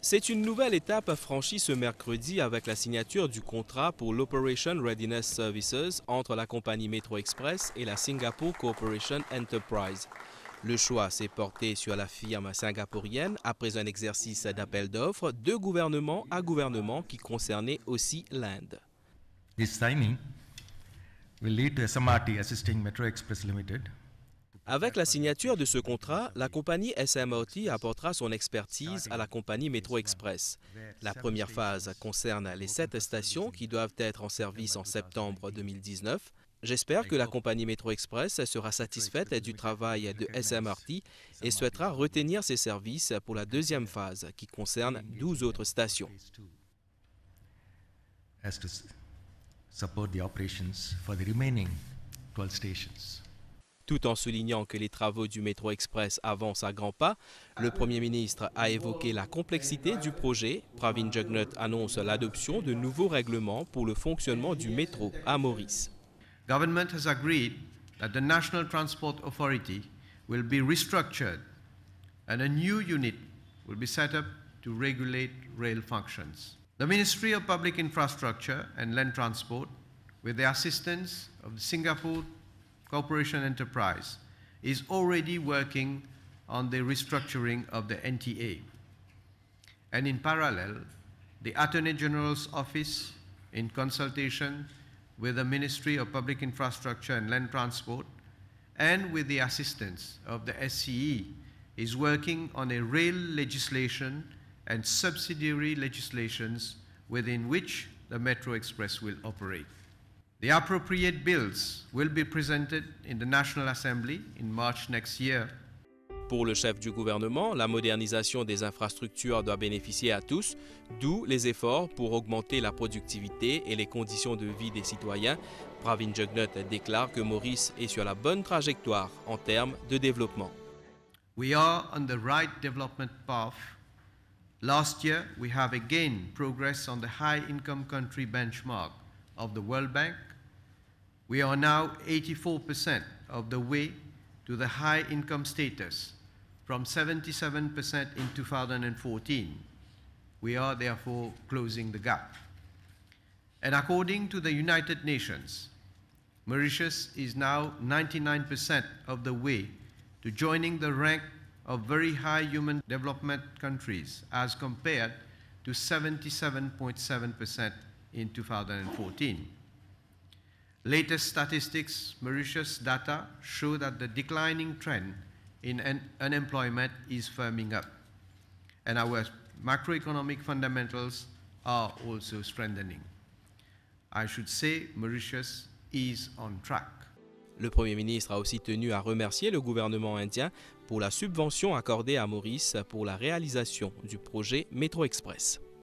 C'est une nouvelle étape franchie ce mercredi avec la signature du contrat pour l'Operation Readiness Services entre la compagnie Metro Express et la Singapore Corporation Enterprise. Le choix s'est porté sur la firme singapourienne après un exercice d'appel d'offres de gouvernement à gouvernement qui concernait aussi l'Inde. This signing will lead to SMRT assisting Metro Express Limited. Avec la signature de ce contrat, la compagnie SMRT apportera son expertise à la compagnie Metro Express. La première phase concerne les 7 stations qui doivent être en service en septembre 2019. J'espère que la compagnie Metro Express sera satisfaite du travail de SMRT et souhaitera retenir ses services pour la deuxième phase qui concerne 12 autres stations. As to support the operations for the remaining 12 stations. Tout en soulignant que les travaux du Metro Express avancent à grands pas, le Premier ministre a évoqué la complexité du projet. Pravin Jugnauth annonce l'adoption de nouveaux règlements pour le fonctionnement du métro à Maurice. Government has agreed that the National Transport Authority will be restructured and a new unit will be set up to regulate rail functions. The Ministry of Public Infrastructure and Land Transport, with the assistance of the Singapore Corporation Enterprise, is already working on the restructuring of the NTA. And in parallel, the Attorney General's Office, in consultation with the Ministry of Public Infrastructure and Land Transport, and with the assistance of the SCE, is working on a rail legislation and subsidiary legislations within which the Metro Express will operate. The appropriate bills will be presented in the National Assembly in March next year. Pour le chef du gouvernement, la modernisation des infrastructures doit bénéficier à tous, d'où les efforts pour augmenter la productivité et les conditions de vie des citoyens. Pravin Jugnauth déclare que Maurice est sur la bonne trajectoire en termes de développement. We are on the right development path. Last year, we have again progressed on the high-income country benchmark of the World Bank. We are now 84% of the way to the high-income status from 77% in 2014. We are therefore closing the gap. And according to the United Nations, Mauritius is now 99% of the way to joining the rank of very high human development countries as compared to 77.7% in 2014. Latest statistics, Mauritius data show that the declining trend in unemployment is firming up, and our macroeconomic fundamentals are also strengthening. I should say Mauritius is on track. Le Premier ministre a aussi tenu à remercier le gouvernement indien pour la subvention accordée à Maurice pour la réalisation du projet Metro Express.